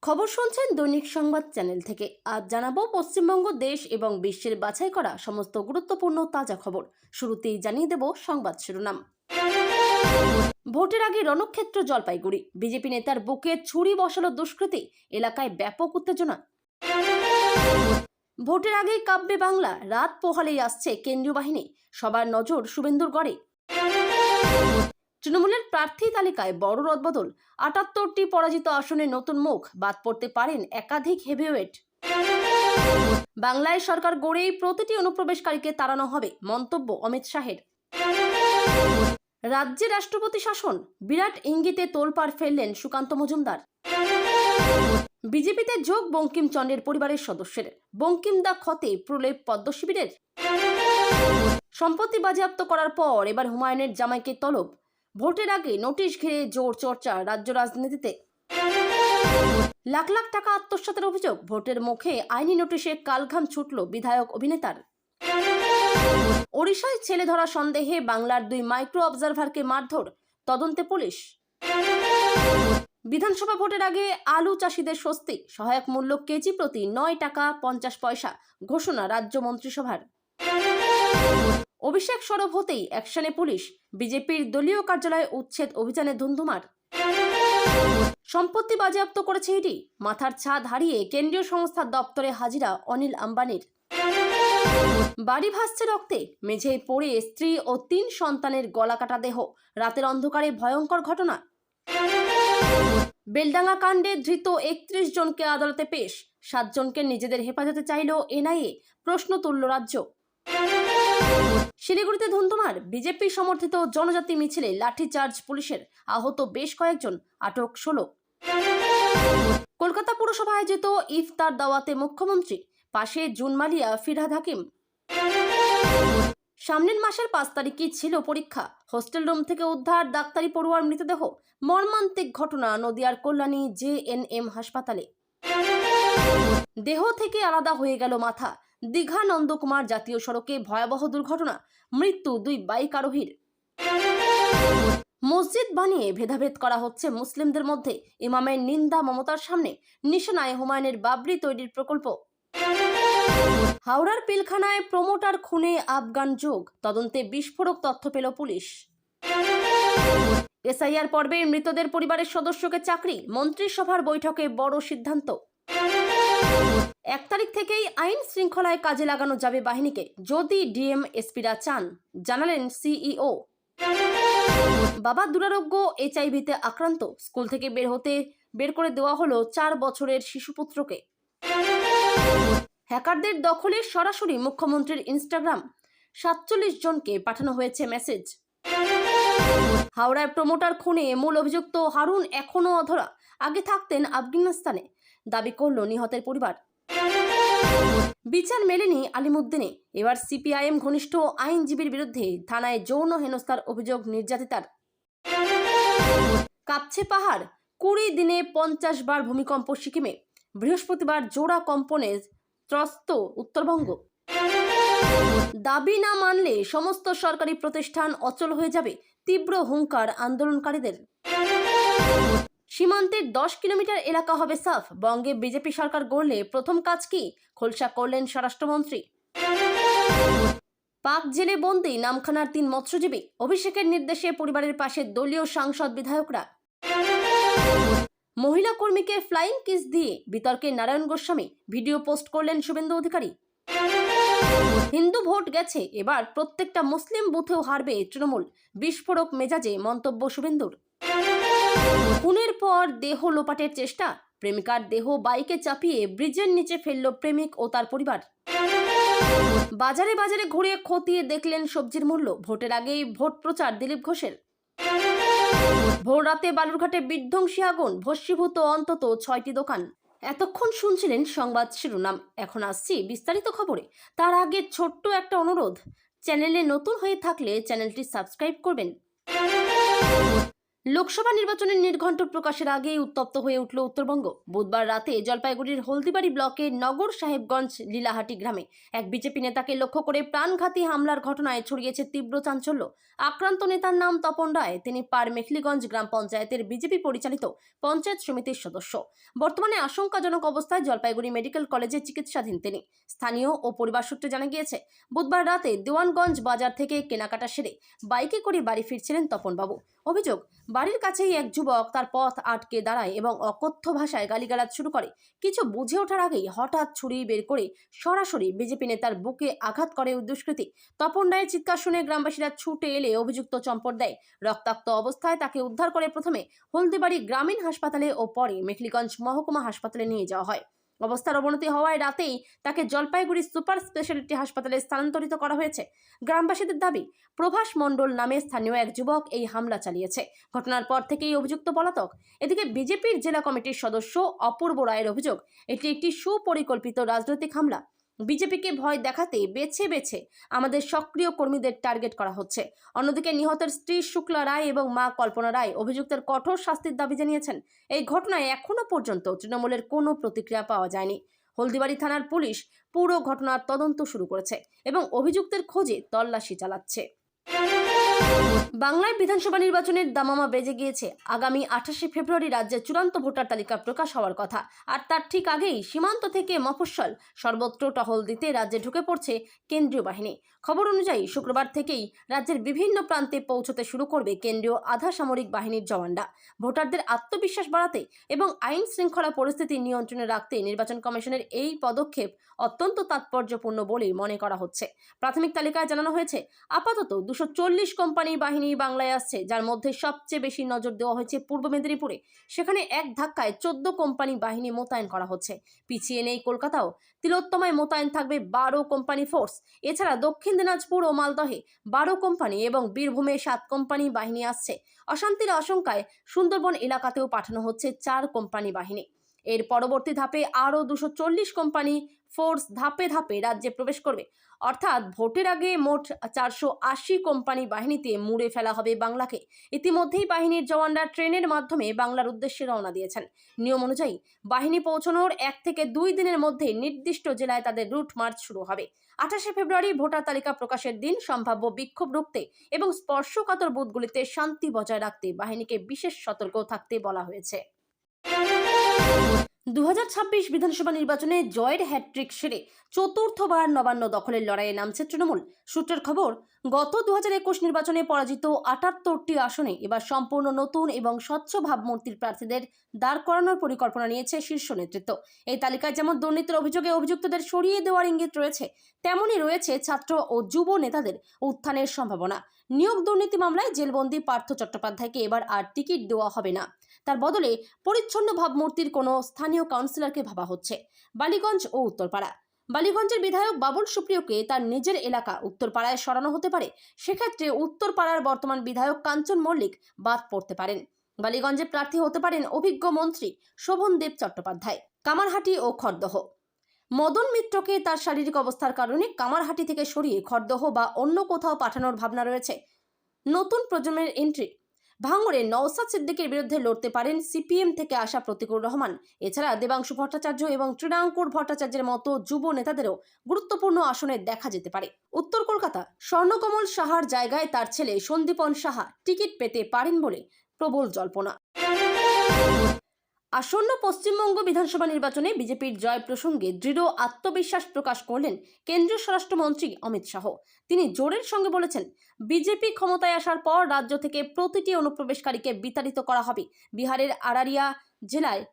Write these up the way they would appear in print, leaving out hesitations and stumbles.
খবর শুনছেন দৈনিক সংবাদ চ্যানেল থেকে। আজ জানাবো পশ্চিমবঙ্গ দেশ এবং বিশ্বের বাছাই করা সমস্ত গুরুত্বপূর্ণ তাজা খবর। শুরুতেই জানিয়ে দেব সংবাদ শিরোনাম। ভোটের আগে রণক্ষেত্র জলপাইগুড়ি, বিজেপি নেতার বুকে ছুরি বসালো দুষ্কৃতী, এলাকায় ব্যাপক উত্তেজনা। ভোটের আগেই কাঁপবে বাংলা, রাত পোহালেই আসছে কেন্দ্রীয় বাহিনী, সবার নজর শুভেন্দুর গড়ে। তৃণমূলের প্রার্থী তালিকায় বড় রদবদল, ৭৮টি পরাজিত আসনে নতুন মুখ, বাদ পড়তে পারেন একাধিক হেভিওয়েট। বাংলায় সরকার গড়েই প্রতিটি অনুপ্রবেশকারীকে তাড়ানো হবে, মন্তব্য অমিত শাহের। রাজ্যে রাষ্ট্রপতি শাসন, বিরাট ইঙ্গিতে তোলপাড় ফেললেন সুকান্ত মজুমদার। বিজেপিতে যোগ বঙ্কিমচন্দ্রের পরিবারের সদস্যের, বঙ্কিম দা ক্ষতে প্রলেপ পদ্ম শিবিরের। সম্পত্তি বাজেয়াপ্ত করার পর এবার হুমায়ুনের জামাইকে তলব, ভোটের আগে নোটিশ ঘিরে জোর চর্চা রাজ্য রাজনীতিতে। লাখ লাখ টাকা আত্মসাতের অভিযোগ, ভোটের মুখে আইনি নোটিশে কালঘাম ছুটল বিধায়ক অভিনেতার। ওড়িশায় ছেলে ধরা সন্দেহে বাংলার 2 মাইক্রো অবজারভারকে মারধর, তদন্তে পুলিশ। বিধানসভা ভোটের আগে আলু চাষিদের স্বস্তি, সহায়ক মূল্য কেজি প্রতি 9 টাকা 50 পয়সা ঘোষণা রাজ্য মন্ত্রিসভার। অভিষেক সরব হতেই অ্যাকশনে পুলিশ, বিজেপির দলীয় কার্যালয়ে উচ্ছেদ অভিযানে ধুন্ধুমার। সম্পত্তি বাজেয়াপ্ত করেছে ইডি, মাথার ছাদ হারিয়ে কেন্দ্রীয় সংস্থার দপ্তরে হাজিরা অনিল আম্বানির। বাড়ি ভাসছে রক্তে, মেঝেয় পড়ে স্ত্রী ও 3 সন্তানের গলাকাটা দেহ, রাতের অন্ধকারে ভয়ঙ্কর ঘটনা। বেলডাঙ্গা কাণ্ডে ধৃত 31 জনকে আদালতে পেশ, 7 জনকে নিজেদের হেফাজতে চাইল এনআইএ, প্রশ্ন তুলল রাজ্য। শিলিগুড়িতে ধুন্ধুমার, বিজেপি সমর্থিত জনজাতি মিছিলে লাঠিচার্জ পুলিশের, আহত বেশ কয়েকজন, আটক 16। কলকাতা পুরসভা আয়োজিত ইফতার দাওয়াতে মুখ্যমন্ত্রী, পাশে জুনমালিয়া ফিরহাদ হাকিম। সামনের মাসের 5 তারিখই ছিল পরীক্ষা, হোস্টেল রুম থেকে উদ্ধার ডাক্তারি পড়ুয়ার মৃতদেহ, মর্মান্তিক ঘটনা নদিয়ার কল্যাণী JNM হাসপাতালে। দেহ থেকে আলাদা হয়ে গেল মাথা, দীঘা নন্দকুমার জাতীয় সড়কে ভয়াবহ দুর্ঘটনা, মৃত্যু 2 বাইক আরোহীর। মসজিদ বানিয়ে ভেদাভেদ করা হচ্ছে মুসলিমদের মধ্যে, ইমামের নিন্দা মমতার সামনে, নিশানায় হুমায়ুনের বাবরি তৈরির প্রকল্প। হাওড়ার পিলখানায় প্রমোটার খুনে আফগান যোগ, তদন্তে বিস্ফোরক তথ্য পেল পুলিশ। এসআইআর পর্বে মৃতদের পরিবারের সদস্যকে চাকরি, মন্ত্রিসভার বৈঠকে বড় সিদ্ধান্ত। 1 তারিখ থেকেই আইন শৃঙ্খলায় কাজে লাগানো যাবে বাহিনীকে, যদি ডিএম এসপিরা চান, জানালেন সিইও। বাবা দুরারোগ্য HIV-তে আক্রান্ত, স্কুল থেকে বের করে দেওয়া হলো 4 বছরের শিশুপুত্রকে। হ্যাকারদের দখলে সরাসরি মুখ্যমন্ত্রীর ইনস্টাগ্রাম, 47 জনকে পাঠানো হয়েছে মেসেজ। হাওড়ায় প্রমোটার খুনে মূল অভিযুক্ত হারুন এখনো অধরা, আগে থাকতেন আফগানিস্তানে, দাবি করল নিহতের পরিবার। বিচার মেলেনি আলিমুদ্দিনে, এবার CPIM ঘনিষ্ঠ আইনজীবীর বিরুদ্ধে থানায় যৌন হেনস্থার অভিযোগ নির্যাতিতার। কাঁপছে পাহাড়, 20 দিনে 50 বার ভূমিকম্প সিকিমে, বৃহস্পতিবার জোড়া কম্পনে ত্রস্ত উত্তরবঙ্গ। দাবি না মানলে সমস্ত সরকারি প্রতিষ্ঠান অচল হয়ে যাবে, তীব্র হুঙ্কার আন্দোলনকারীদের। সীমান্তের 10 কিলোমিটার এলাকা হবে সাফ, বঙ্গে বিজেপি সরকার গড়লে প্রথম কাজ কি, খোলসা করলেন স্বরাষ্ট্রমন্ত্রী। পাক জেলে বন্দি নামখানার 3 মৎস্যজীবী, অভিষেকের নির্দেশে পরিবারের পাশে দলীয় সাংসদ বিধায়করা। মহিলা কর্মীকে ফ্লাইং কিস দিয়ে বিতর্কে নারায়ণ গোস্বামী, ভিডিও পোস্ট করলেন শুভেন্দু অধিকারী। হিন্দু ভোট গেছে, এবার প্রত্যেকটা মুসলিম বুথেও হারবে তৃণমূল, বিস্ফোরক মেজাজে মন্তব্য শুভেন্দুর। খুনের পর দেহ লোপাটের চেষ্টা, প্রেমিকার দেহ বাইকে চাপিয়ে ব্রিজের নিচে ফেলল প্রেমিক ও তার পরিবার। বাজারে বাজারে ঘুরে খতিয়ে দেখলেন সবজির মূল্য, ভোটের আগেই ভোট প্রচার দিলীপ ঘোষের। ভোর রাতে বালুরঘাটে বিধ্বংসী আগুন, ভস্মীভূত অন্তত 6টি দোকান। এতক্ষণ শুনছিলেন সংবাদ শিরোনাম, এখন আসছি বিস্তারিত খবরে। তার আগে ছোট্ট একটা অনুরোধ, চ্যানেলে নতুন হয়ে থাকলে চ্যানেলটি সাবস্ক্রাইব করবেন। লোকসভা নির্বাচনের নির্ঘণ্ট প্রকাশের আগেই উত্তপ্ত হয়ে উঠল উত্তরবঙ্গ। বুধবার রাতে জলপাইগুড়ির হলদিবাড়ি ব্লকের নগর সাহেবগঞ্জ লীলাহাটি গ্রামে এক বিজেপি নেতাকে লক্ষ্য করে প্রাণঘাতী হামলার ঘটনায় ছড়িয়েছে তীব্র চাঞ্চল্য। আক্রান্ত নেতার নাম তপন রায়। তিনি পার মেখলিগঞ্জ গ্রাম পঞ্চায়েতের বিজেপি পরিচালিত পঞ্চায়েত সমিতির সদস্য। বর্তমানে আশঙ্কাজনক অবস্থায় জলপাইগুড়ি মেডিকেল কলেজে চিকিৎসাধীন তিনি। স্থানীয় ও পরিবার সূত্রে জানা গিয়েছে, বুধবার রাতে দেওয়ানগঞ্জ বাজার থেকে কেনাকাটা সেরে বাইকে করে বাড়ি ফিরছিলেন তপনবাবু। অভিযোগ, বাড়ির কাছেই এক যুবক তার পথ আটকে দাঁড়ায় এবং অকথ্য ভাষায় গালিগালাজ শুরু করে। কিছু বুঝে ওঠার আগেই হঠাৎ ছুরি বের করে সরাসরি বিজেপি নেতার বুকে আঘাত করে ওই দুষ্কৃতী। তপন রায়ের চিৎকার শুনে গ্রামবাসীরা ছুটে এলে অভিযুক্ত চম্পট দেয়। রক্তাক্ত অবস্থায় তাকে উদ্ধার করে প্রথমে হলদিবাড়ি গ্রামীণ হাসপাতালে ও পরে মেখলিগঞ্জ মহকুমা হাসপাতালে নিয়ে যাওয়া হয়। অবস্থার অবনতি হওয়ায় রাতেই তাকে জলপাইগুড়ি সুপার স্পেশালিটি হাসপাতালে স্থানান্তরিত করা হয়েছে। গ্রামবাসীদের দাবি, প্রভাস মণ্ডল নামে স্থানীয় এক যুবক এই হামলা চালিয়েছে। ঘটনার পর থেকেই অভিযুক্ত পলাতক। এদিকে বিজেপির জেলা কমিটির সদস্য অপূর্ব রায়ের অভিযোগ, এটি একটি সুপরিকল্পিত রাজনৈতিক হামলা। বিজেপিকে ভয় দেখাতে বেছে বেছে আমাদের সক্রিয় কর্মীদের টার্গেট করা হচ্ছে। অন্যদিকে নিহতের স্ত্রী শুক্লা রায় এবং মা কল্পনা রায় অভিযুক্তের কঠোর শাস্তির দাবি জানিয়েছেন। এই ঘটনায় এখনো পর্যন্ত তৃণমূলের কোনো প্রতিক্রিয়া পাওয়া যায়নি। হলদিবাড়ি থানার পুলিশ পুরো ঘটনার তদন্ত শুরু করেছে এবং অভিযুক্তের খোঁজে তল্লাশি চালাচ্ছে। বাংলায় বিধানসভা নির্বাচনের দামামা বেজে গিয়েছে। আগামী 28শে ফেব্রুয়ারি রাজ্যের চূড়ান্ত ভোটার তালিকা প্রকাশ হওয়ার কথা। আর তার ঠিক আগেই সীমান্ত থেকে মফস্বল সর্বত্র টহল দিতে রাজ্যে ঢুকে পড়ছে কেন্দ্রীয় বাহিনী। খবর অনুযায়ী শুক্রবার থেকেই রাজ্যের বিভিন্ন প্রান্তে পৌঁছতে শুরু করবে কেন্দ্রীয় আধা সামরিক বাহিনীর জওয়ানরা। ভোটারদের আত্মবিশ্বাস বাড়াতে এবং আইন শৃঙ্খলা পরিস্থিতি নিয়ন্ত্রণে রাখতে নির্বাচন কমিশনের এই পদক্ষেপ অত্যন্ত তাৎপর্যপূর্ণ বলেই মনে করা হচ্ছে। প্রাথমিক তালিকায় জানানো হয়েছে, আপাতত 240 কোম্পানি বাহিনী বাংলায় আসছে, যার মধ্যে সবচেয়ে বেশি নজর দেওয়া হয়েছে পূর্ব মেদিনীপুরে। সেখানে এক ধাক্কায় 14 কোম্পানি বাহিনী মোতায়েন করা হচ্ছে। পিছিয়ে নেই কলকাতাও। তিলোত্তমায় মোতায়েন থাকবে 12 কোম্পানি ফোর্স। এছাড়া দক্ষিণ দিনাজপুর ও মালদহে 12 কোম্পানি এবং বীরভূমে 7 কোম্পানি বাহিনী আসছে। অশান্তির আশঙ্কায় সুন্দরবন এলাকাতেও পাঠানো হচ্ছে 4 কোম্পানি বাহিনী। এর পরবর্তী ধাপে আরও 240 কোম্পানি ফোর্স ধাপে ধাপে রাজ্যে প্রবেশ করবে। অর্থাৎ ভোটের আগে মোট 480 কোম্পানি বাহিনীতে মুড়ে ফেলা হবে বাংলাকে। ইতিমধ্যেই বাহিনীর জওয়ানরা ট্রেনের মাধ্যমে বাংলার উদ্দেশ্যে রওনা দিয়েছেন। নিয়ম অনুযায়ী বাহিনী পৌঁছানোর 1 থেকে 2 দিনের মধ্যে নির্দিষ্ট জেলায় তাদের রুট মার্চ শুরু হবে। 28শে ফেব্রুয়ারি ভোটার তালিকা প্রকাশের দিন সম্ভাব্য বিক্ষোভ রুখতে এবং স্পর্শকাতর বুথগুলিতে শান্তি বজায় রাখতে বাহিনীকে বিশেষ সতর্ক থাকতে বলা হয়েছে। 2026 বিধানসভা নির্বাচনে জয়ের হ্যাটট্রিক সেরে চতুর্থবার নবান্ন দখলের লড়াইয়ে নামছে তৃণমূল। সূত্রের খবর, গত 2021 নির্বাচনে পরাজিত 78টি আসনে এবার সম্পূর্ণ নতুন এবং স্বচ্ছ ভাবমূর্তির প্রার্থীদের দাঁড় করানোর পরিকল্পনা নিয়েছে শীর্ষ নেতৃত্ব। এই তালিকায় যেমন দুর্নীতির অভিযোগে অভিযুক্তদের সরিয়ে দেওয়ার ইঙ্গিত রয়েছে, তেমনই রয়েছে ছাত্র ও যুব নেতাদের উত্থানের সম্ভাবনা। নিয়োগ দুর্নীতি মামলায় জেলবন্দি পার্থ চট্টোপাধ্যায়কে এবার আর টিকিট দেওয়া হবে না। তার বদলে পরিচ্ছন্ন ভাবমূর্তির কোনো স্থানীয় কাউন্সিলরকে ভাবা হচ্ছে। বালিগঞ্জ ও উত্তরপাড়া। বালিগঞ্জের বিধায়ক বাবুল সুপ্রিয়কে তার নিজের এলাকা উত্তরপাড়ায় সরানো হতে পারে। সেক্ষেত্রে উত্তরপাড়ার বর্তমান বিধায়ক কাঞ্চন মল্লিক বাদ পড়তে পারেন। বালিগঞ্জে প্রার্থী হতে পারেন অভিজ্ঞ মন্ত্রী শোভনদেব চট্টোপাধ্যায়। কামারহাটি ও খড়দহ। মদন মিত্রকে তার শারীরিক অবস্থার কারণে কামারহাটি থেকে সরিয়ে খড়দহ বা অন্য কোথাও পাঠানোর ভাবনা রয়েছে। নতুন প্রজন্মের এন্ট্রি। ভাঙড়ে নওশাদ সিদ্দিকের বিরুদ্ধে লড়তে পারেন সিপিএম থেকে আসা প্রতীকুর রহমান। এছাড়া দেবাংশু ভট্টাচার্য এবং তৃণাঙ্কুর ভট্টাচার্যের মতো যুব নেতাদেরও গুরুত্বপূর্ণ আসনে দেখা যেতে পারে। উত্তর কলকাতা। স্বর্ণকমল সাহার জায়গায় তার ছেলে সন্দীপন সাহা টিকিট পেতে পারেন বলে প্রবল জল্পনা। আসন্ন পশ্চিমবঙ্গ বিধানসভা নির্বাচনে বিজেপির জয় প্রসঙ্গে দৃঢ় আত্মবিশ্বাস প্রকাশ করলেন কেন্দ্রীয় স্বরাষ্ট্রমন্ত্রী অমিত শাহ। তিনি জোরের সঙ্গে বলেছেন, বিজেপি ক্ষমতায় আসার পর রাজ্য থেকে প্রতিটি অনুপ্রবেশকারীকে বিতাড়িত করা হবে। বিহারের আরারিয়া জেলায়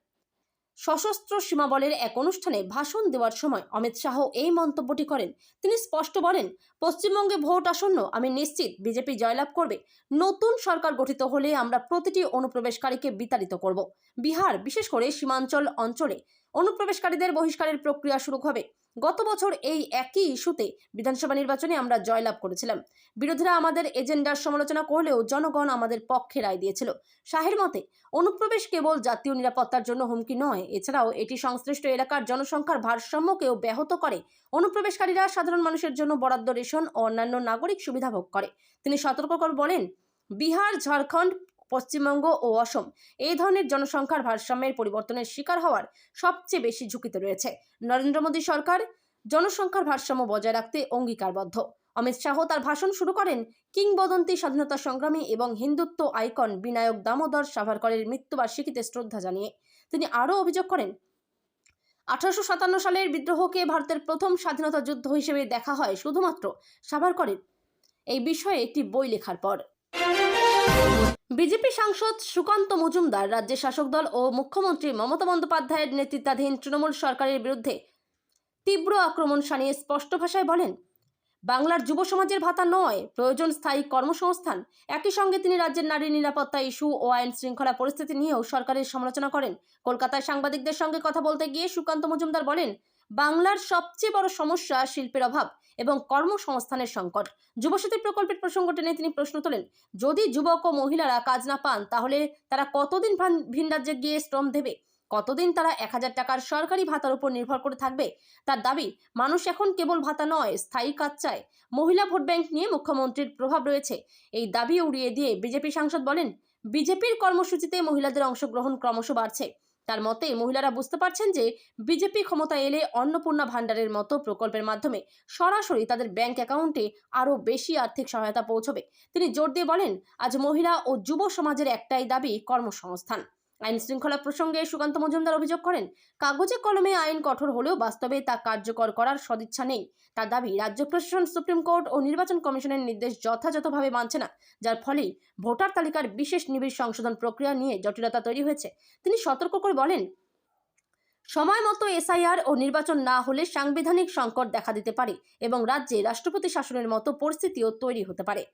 সশস্ত্র সীমাবলের এক অনুষ্ঠানে ভাষণ দেওয়ার সময় অমিত শাহ এই মন্তব্যটি করেন। তিনি স্পষ্ট বলেন, পশ্চিমবঙ্গে ভোট আসন্ন, আমি নিশ্চিত বিজেপি জয়লাভ করবে। নতুন সরকার গঠিত হলে আমরা প্রতিটি অনুপ্রবেশকারীকে বিতাড়িত করব। বিহার, বিশেষ করে সীমাঞ্চল অঞ্চলে অনুপ্রবেশকারীদের বহিষ্কারের প্রক্রিয়া শুরু হবে। গত বছর এই একই ইস্যুতে বিধানসভা নির্বাচনে আমরা জয়লাভ করেছিলাম। বিরোধীরা আমাদের এজেন্ডার সমালোচনা করলেও জনগণ আমাদের পক্ষে রায় দিয়েছিল। শাহের মতে, অনুপ্রবেশ কেবল জাতীয় নিরাপত্তার জন্য হুমকি নয়, এছাড়াও এটি সংশ্লিষ্ট এলাকার জনসংখ্যার ভারসাম্যকেও ব্যাহত করে। অনুপ্রবেশকারীরা সাধারণ মানুষের জন্য বরাদ্দ রেশন ও অন্যান্য নাগরিক সুবিধা ভোগ করে। তিনি সতর্ক করে বলেন, বিহার, ঝাড়খণ্ড পশ্চিমবঙ্গ ও অসম এই ধরনের জনসংখ্যার ভারসাম্যের পরিবর্তনের শিকার হওয়ার সবচেয়ে বেশি ঝুঁকিতে রয়েছে। নরেন্দ্র মোদী সরকার জনসংখ্যার ভারসাম্য বজায় রাখতে অঙ্গীকারবদ্ধ। অমিত শাহ তার ভাষণ শুরু করেন কিংবদন্তি স্বাধীনতা সংগ্রামী এবং হিন্দুত্ব আইকন বিনায়ক দামোদর সাভারকরের মৃত্যুবার্ষিকীতে শ্রদ্ধা জানিয়ে। তিনি আরও অভিযোগ করেন, 1857 সালের বিদ্রোহকে ভারতের প্রথম স্বাধীনতা যুদ্ধ হিসেবে দেখা হয় শুধুমাত্র সাভারকরের এই বিষয়ে একটি বই লেখার পর। বিজেপি সাংসদ সুকান্ত মজুমদার রাজ্যের শাসক দল ও মুখ্যমন্ত্রী মমতা বন্দ্যোপাধ্যায়ের নেতৃত্বাধীন তৃণমূল সরকারের বিরুদ্ধে তীব্র আক্রমণ শানিয়ে স্পষ্ট ভাষায় বলেন, বাংলার যুব সমাজের ভাতা নয়, প্রয়োজন স্থায়ী কর্মসংস্থান। একই সঙ্গে তিনি রাজ্যের নারী নিরাপত্তা ইস্যু ও আইন শৃঙ্খলা পরিস্থিতি নিয়েও সরকারের সমালোচনা করেন। কলকাতায় সাংবাদিকদের সঙ্গে কথা বলতে গিয়ে সুকান্ত মজুমদার বলেন, বাংলার সবচেয়ে বড় সমস্যা শিল্পের অভাব এবং কর্মসংস্থানের সংকট। যুবশক্তি প্রকল্পের প্রসঙ্গ টেনে তিনি প্রশ্ন তোলেন, যদি যুবক ও মহিলারা কাজ না পান তাহলে তারা কতদিন ভিন রাজ্যে গিয়ে শ্রম দেবে? কতদিন তারা 1000 টাকার সরকারি ভাতার উপর নির্ভর করে থাকবে? তার দাবি, মানুষ এখন কেবল ভাতা নয়, স্থায়ী কাজ চায়। মহিলা ভোট ব্যাংক নিয়ে মুখ্যমন্ত্রীর প্রভাব রয়েছে, এই দাবি উড়িয়ে দিয়ে বিজেপি সাংসদ বলেন, বিজেপির কর্মসূচিতে মহিলাদের অংশগ্রহণ ক্রমশ বাড়ছে। তার মতে, মহিলারা বুঝতে পারছেন যে বিজেপি ক্ষমতা এলে অন্নপূর্ণা ভান্ডারের মতো প্রকল্পের মাধ্যমে সরাসরি তাদের ব্যাংক অ্যাকাউন্টে আরও বেশি আর্থিক সহায়তা পৌঁছবে। তিনি জোর দিয়ে বলেন, আজ মহিলা ও যুব সমাজের একটাই দাবি, কর্মসংস্থান। আইন শৃঙ্খলা প্রসঙ্গে সুকান্ত মজুমদার অভিযোগ করেন, কাগজে কলমে আইন কঠোর হলেও বাস্তবে তা কার্যকর করার সদিচ্ছা নেই। তার দাবি, রাজ্য প্রশাসন, সুপ্রিম কোর্ট ও নির্বাচন কমিশনের নির্দেশ যথাযথভাবে মানছে না, যার ফলেই ভোটার তালিকার বিশেষ নিবিড় সংশোধন প্রক্রিয়া নিয়ে জটিলতা তৈরি হয়েছে। তিনি সতর্ক করে বলেন, সময় মতো এসআইআর ও নির্বাচন না হলে সাংবিধানিক সংকট দেখা দিতে পারে এবং রাজ্যে রাষ্ট্রপতি শাসনের মতো পরিস্থিতিও তৈরি হতে পারে।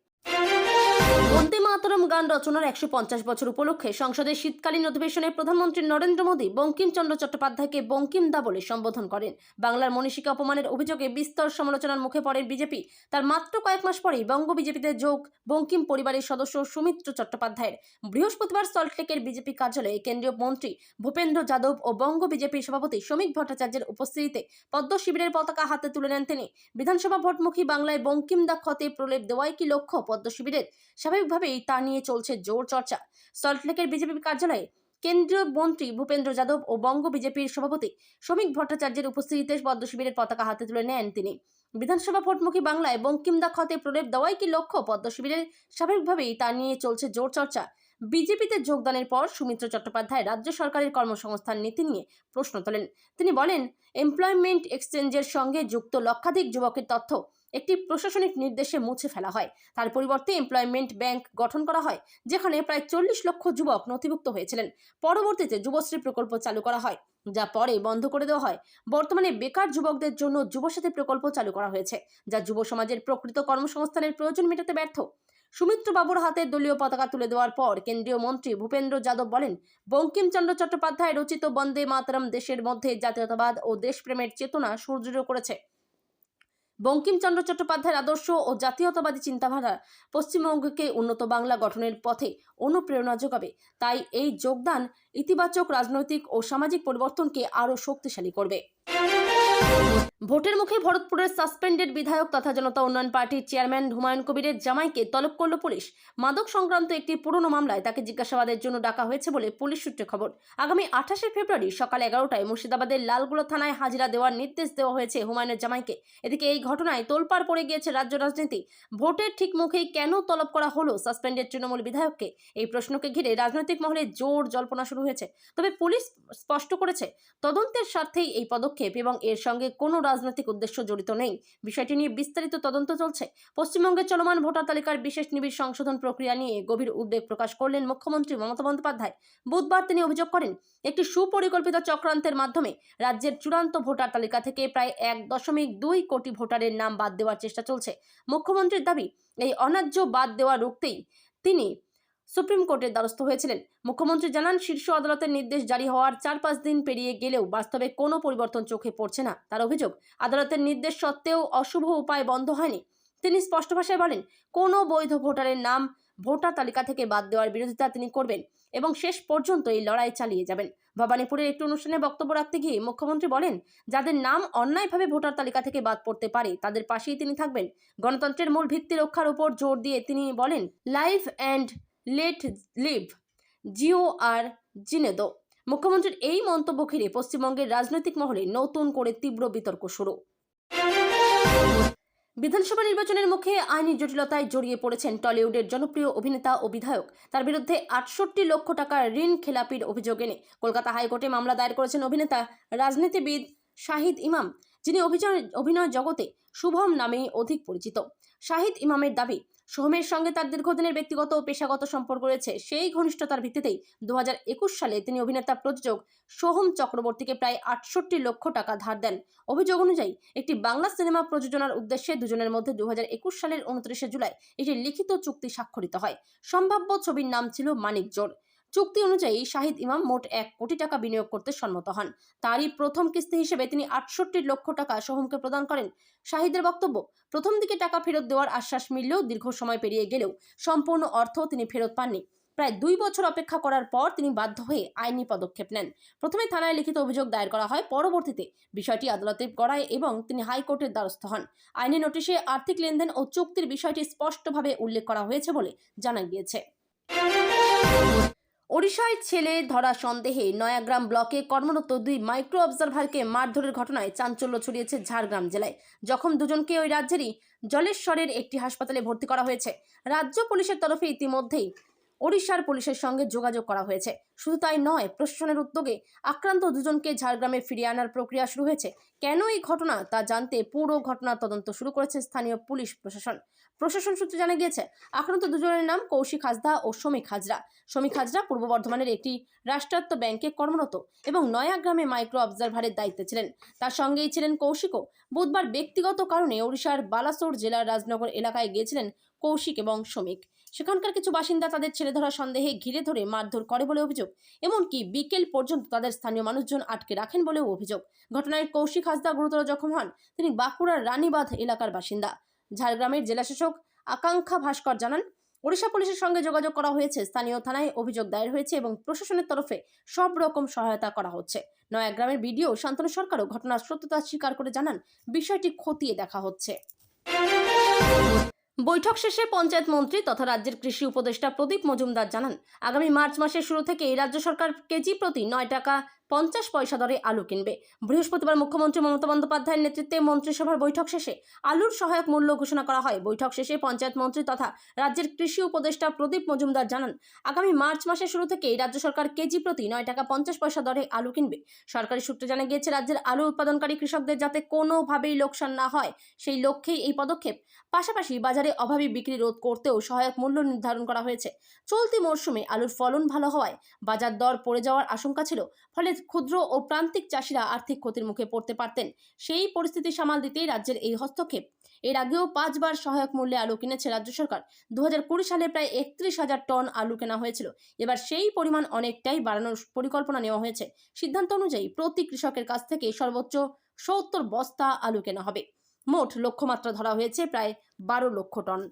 বন্দে মাতরম গান রচনার 150 বছর উপলক্ষে সংসদের শীতকালীন অধিবেশনে প্রধানমন্ত্রী নরেন্দ্র মোদী বঙ্কিমচন্দ্র চট্টোপাধ্যায়কে বঙ্কিমদা বলে সম্বোধন করেন। বাংলার মনীষীকে অপমানের অভিযোগে বিস্তর সমালোচনার মুখে পড়ে বিজেপি। তার মাত্র কয়েক মাস পরেই বঙ্গ বিজেপিতে যোগ বঙ্কিম পরিবারের সদস্য সৌমিত্র চট্টোপাধ্যায়ের। বৃহস্পতিবার সল্টলেকের বিজেপি কার্যালয়ে কেন্দ্রীয় মন্ত্রী ভূপেন্দ্র যাদব ও বঙ্গ বিজেপির সভাপতি শ্রমিক ভট্টাচার্যের উপস্থিতিতে পদ্ম শিবিরের পতাকা হাতে তুলে নেন তিনি। বিধানসভা ভোটমুখী বাংলায় বঙ্কিমদা ক্ষতে প্রলেপ দেওয়াই কি লক্ষ্য পদ্ম শিবিরের? স্বাভাবিকভাবেই তা নিয়ে চলছে জোর চর্চা। সল্টলেকের বিজেপি কার্যালয়ে কেন্দ্রীয় মন্ত্রী ভূপেন্দ্র যাদব ও বঙ্গ বিজেপির সভাপতি শ্রমিক ভট্টাচার্যের উপস্থিতিতে পদ্ম শিবিরের পতাকা হাতে তুলে নেন তিনি। বিধানসভা ভোটমুখী বাংলায় বঙ্কিমদা ক্ষতে প্রলেপ দেওয়াই কি লক্ষ্য পদ্ম শিবিরের? স্বাভাবিকভাবেই তা নিয়ে চলছে জোর চর্চা। বিজেপিতে যোগদানের পর সৌমিত্র চট্টোপাধ্যায় রাজ্য সরকারের কর্মসংস্থান নীতি নিয়ে প্রশ্ন তোলেন। তিনি বলেন, এমপ্লয়মেন্ট এক্সচেঞ্জের সঙ্গে যুক্ত লক্ষাধিক যুবকের তথ্য একটি প্রশাসনিক নির্দেশে মুছে ফেলা হয়। তার পরিবর্তে এমপ্লয়মেন্ট ব্যাংক গঠন করা হয়, যেখানে প্রায় 40 লক্ষ যুবক নথিভুক্ত হয়েছিলেন। পরবর্তীতে যুবশ্রী প্রকল্প চালু করা হয়, যা পরে বন্ধ করে দেওয়া হয়। বর্তমানে বেকার যুবকদের জন্য যুবসাথী প্রকল্প চালু করা হয়েছে, যা যুব সমাজের প্রকৃত কর্মসংস্থানের প্রয়োজন মেটাতে ব্যর্থ। সুমিত্র বাবুর হাতে দলীয় পতাকা তুলে দেওয়ার পর কেন্দ্রীয় মন্ত্রী ভূপেন্দ্র যাদব বলেন, বঙ্কিমচন্দ্র চট্টোপাধ্যায় রচিত বন্দে মাতরম দেশের মধ্যে জাতীয়তাবাদ ও দেশপ্রেমের চেতনা সুদৃঢ় করেছে। বঙ্কিমচন্দ্র চট্টোপাধ্যায়ের আদর্শ ও জাতীয়তাবাদী চিন্তাধারা পশ্চিমবঙ্গকে উন্নত বাংলা গঠনের পথে অনুপ্রেরণা যোগাবে। তাই এই যোগদান ইতিবাচক রাজনৈতিক ও সামাজিক পরিবর্তনকে আরও শক্তিশালী করবে। ভোটের মুখে ভরতপুরের সাসপেন্ডেড বিধায়ক তথা জনতা উন্নয়ন পার্টির চেয়ারম্যান হুমায়ুন কবিরের জামাইকে তলব করল পুলিশ। মাদক সংক্রান্ত একটি পুরনো মামলায় তাকে জিজ্ঞাসাবাদের জন্য ডাকা হয়েছে বলে পুলিশ সূত্রে খবর। আগামী 28শে ফেব্রুয়ারি সকাল 11টায় মুর্শিদাবাদের লালগোলা থানায় হাজিরা দেওয়ার নির্দেশ দেওয়া হয়েছে হুমায়ুনের জামাইকে। এদিকে এই ঘটনায় তোলপাড় পড়ে গিয়েছে রাজ্য রাজনীতি। ভোটের ঠিক মুখেই কেন তলব করা হলো সাসপেন্ডেড তৃণমূল বিধায়ককে? এই প্রশ্নকে ঘিরে রাজনৈতিক মহলে জোর জল্পনা শুরু হয়েছে। তবে পুলিশ স্পষ্ট করেছে, তদন্তের স্বার্থেই এই পদক্ষেপ এবং এর সঙ্গে কোনো রাজনৈতিক উদ্দেশ্য জড়িত নেই। বিষয়টি নিয়ে বিস্তারিত তদন্ত চলছে। পশ্চিমবঙ্গের চলমান ভোটার তালিকার বিশেষ নিবিড় সংশোধন প্রক্রিয়া নিয়ে গভীর উদ্বেগ প্রকাশ করলেন মুখ্যমন্ত্রী মমতা বন্দ্যোপাধ্যায়। বুধবার তিনি অভিযোগ করেন, একটি সুপরিকল্পিত চক্রান্তের মাধ্যমে রাজ্যের চূড়ান্ত ভোটার তালিকা থেকে প্রায় 1.2 কোটি ভোটারের নাম বাদ দেওয়ার চেষ্টা চলছে। মুখ্যমন্ত্রীর দাবি, এই অন্যায্য বাদ দেওয়া রুখতেই তিনি সুপ্রিম কোর্টের দ্বারস্থ হয়েছিলেন। মুখ্যমন্ত্রী জানান, শীর্ষ আদালতের নির্দেশ জারি হওয়ার 4-5 দিন পেরিয়ে গেলেও বাস্তবে কোনো পরিবর্তন চোখে পড়ছে না। তার অভিযোগ, আদালতের নির্দেশ সত্ত্বেও অশুভ উপায় বন্ধ হয়নি। তিনি স্পষ্ট ভাষায় বলেন, কোনো বৈধ ভোটারের নাম ভোটার তালিকা থেকে বাদ দেওয়ার বিরোধিতা তিনি করবেন এবং শেষ পর্যন্ত এই লড়াই চালিয়ে যাবেন। ভবানীপুরের একটি অনুষ্ঠানে বক্তব্য রাখতে গিয়ে মুখ্যমন্ত্রী বলেন, যাদের নাম অন্যায়ভাবে ভোটার তালিকা থেকে বাদ পড়তে পারে তাদের পাশেই তিনি থাকবেন। গণতন্ত্রের মূল ভিত্তি রক্ষার উপর জোর দিয়ে তিনি বলেন, লাইফ অ্যান্ড লেট লিভ জিও আর জিনেদো। মুখ্যমন্ত্রীর এই মন্তব্য ঘিরে পশ্চিমবঙ্গের রাজনৈতিক মহলে নতুন করে তীব্র বিতর্ক শুরু। বিধানসভা নির্বাচনের মুখে আইনি জটিলতায় জড়িয়ে পড়েছেন টলিউডের জনপ্রিয় অভিনেতা ও বিধায়ক। তার বিরুদ্ধে 68 লক্ষ টাকার ঋণ খেলাপির অভিযোগ এনে কলকাতা হাইকোর্টে মামলা দায়ের করেছেন অভিনেতা রাজনীতিবিদ শাহিদ ইমাম, যিনি অভিনয় জগতে শুভম নামেই অধিক পরিচিত। শাহিদ ইমামের দাবি, সোহমের সঙ্গে তার দীর্ঘদিনের ব্যক্তিগত ও পেশাগত সম্পর্ক রয়েছে। সেই ঘনিষ্ঠতার ভিত্তিতেই 2021 সালে তিনি অভিনেতা প্রযোজক সোহম চক্রবর্তীকে প্রায় 68 লক্ষ টাকা ধার দেন। অভিযোগ অনুযায়ী একটি বাংলা সিনেমা প্রযোজনার উদ্দেশ্যে দুজনের মধ্যে 2021 সালের 29 জুলাই একটি লিখিত চুক্তি স্বাক্ষরিত হয়। সম্ভাব্য ছবির নাম ছিল মানিকজোড়। চুক্তি অনুযায়ী শাহিদ ইমাম মোট 1 কোটি টাকা বিনিয়োগ করতে সম্মত হন। তারই প্রথম কিস্তি হিসেবে তিনি 68 লক্ষ টাকা সোহমকে প্রদান করেন। শাহিদের বক্তব্য, প্রথম দিকে টাকা ফেরত দেওয়ার আশ্বাস মিললেও দীর্ঘ সময় পেরিয়ে গেলেও সম্পূর্ণ অর্থ তিনি ফেরত পাননি। প্রায় 2 বছর অপেক্ষা করার পর তিনি বাধ্য হয়ে আইনি পদক্ষেপ নেন। প্রথমে থানায় লিখিত অভিযোগ দায়ের করা হয়, পরবর্তীতে বিষয়টি আদালতে গড়ায় এবং তিনি হাইকোর্টের দ্বারস্থ হন। আইনি নোটিশে আর্থিক লেনদেন ও চুক্তির বিষয়টি স্পষ্টভাবে উল্লেখ করা হয়েছে বলে জানা গিয়েছে। ওড়িশায় ছেলে ধরা সন্দেহে নয়াগ্রাম ব্লকে কর্মরত 2 মাইক্রো অবজারভারকে মারধরের ঘটনায় চাঞ্চল্য ছড়িয়েছে ঝাড়গ্রাম জেলায়। জখম দুজনকে ওই রাজ্যেরই জলেশ্বরের একটি হাসপাতালে ভর্তি করা হয়েছে। রাজ্য পুলিশের তরফে ইতিমধ্যেই ওড়িশার পুলিশের সঙ্গে যোগাযোগ করা হয়েছে। শুধু তাই নয়, প্রশাসনের উদ্যোগে আক্রান্ত দুজনকে ঝাড়গ্রামে ফিরিয়ে আনার প্রক্রিয়া শুরু হয়েছে। কেন এই ঘটনা তা জানতে পুরো ঘটনার তদন্ত শুরু করেছে স্থানীয় পুলিশ প্রশাসন। প্রশাসন সূত্রে জানা গিয়েছে, আক্রান্ত দুজনের নাম কৌশিক হাজরা ও সমীক হাজরা। সমীক হাজরা পূর্ব বর্ধমানের একটি রাষ্ট্রায়ত্ত ব্যাংকে কর্মরত এবং নয়াগ্রামে মাইক্রো অবজারভারের দায়িত্বে ছিলেন। তার সঙ্গেই ছিলেন কৌশিকও। বুধবার ব্যক্তিগত কারণে ওড়িশার বালাসোর জেলার রাজনগর এলাকায় গিয়েছিলেন কৌশিক এবং সমীক। সেখানকার কিছু বাসিন্দা তাদের ছেলে ধরা সন্দেহে ঘিরে ধরে মারধর করে বলে অভিযোগ। এমনকি বিকেল পর্যন্ত তাদের স্থানীয় মানুষজন আটকে রাখেন বলেও অভিযোগ। ঘটনায় কৌশিক হাজরা গুরুতর জখম হন। তিনি বাঁকুড়ার রানীবাঁধ এলাকার বাসিন্দা। ঝাড়গ্রামের জেলাশাসক আকাঙ্ক্ষা ভাস্কর জানান, ওড়িশা পুলিশের সঙ্গে যোগাযোগ করা হয়েছে, স্থানীয় থানায় অভিযোগ দায়ের হয়েছে এবং প্রশাসনের তরফে সব রকম সহায়তা করা হচ্ছে। নয়াগ্রামের বিডিও শান্তনু সরকারও ঘটনার সত্যতা স্বীকার করে জানান, বিষয়টি খতিয়ে দেখা হচ্ছে। বৈঠক শেষে পঞ্চায়েত মন্ত্রী তথা রাজ্যের কৃষি উপদেষ্টা প্রদীপ মজুমদার জানান, আগামী মার্চ মাসের শুরু থেকে রাজ্য সরকার কেজি প্রতি 9 টাকা 50 পয়সা দরে আলু কিনবে। বৃহস্পতিবার মুখ্যমন্ত্রী মমতা বন্দ্যোপাধ্যায়ের নেতৃত্বে মন্ত্রিসভার বৈঠক শেষে আলুর সহায়ক মূল্য ঘোষণা করা হয়। বৈঠক শেষে পঞ্চায়েত মন্ত্রী তথা রাজ্যের কৃষি উপদেষ্টা প্রদীপ মজুমদার জানান, আগামী মার্চ মাসের শুরু থেকে রাজ্য সরকার কেজি প্রতি 9 টাকা 50 পয়সা দরে আলু কিনবে। সরকারি সূত্রে জানা গিয়েছে, রাজ্যের আলু উৎপাদনকারী কৃষকদের যাতে কোনোভাবেই লোকসান না হয় সেই লক্ষ্যেই এই পদক্ষেপ। পাশাপাশি বাজারে অভাবী বিক্রি রোধ করতেও সহায়ক মূল্য নির্ধারণ করা হয়েছে। চলতি মরশুমে আলুর ফলন ভালো হওয়ায় বাজার দর পড়ে যাওয়ার আশঙ্কা ছিল, ফলে ক্ষুদ্র ও প্রান্তিক চাষিরা আর্থিক ক্ষতির মুখে পড়তে পারতেন। সেই পরিস্থিতি সামাল দিতেই রাজ্যের এই হস্তক্ষেপ। এর আগেও 5 বার সহায়ক মূল্যে আলু কিনেছে রাজ্য সরকার। 2020 সালে প্রায় 31,000 টন আলু কেনা হয়েছিল। এবার সেই পরিমাণ অনেকটাই বাড়ানোর পরিকল্পনা নেওয়া হয়েছে। সিদ্ধান্ত অনুযায়ী প্রতি কৃষকের কাছ থেকে সর্বোচ্চ 70 বস্তা আলু কেনা হবে। মোট লক্ষ্যমাত্রা ধরা হয়েছে প্রায় 12 লক্ষ টন।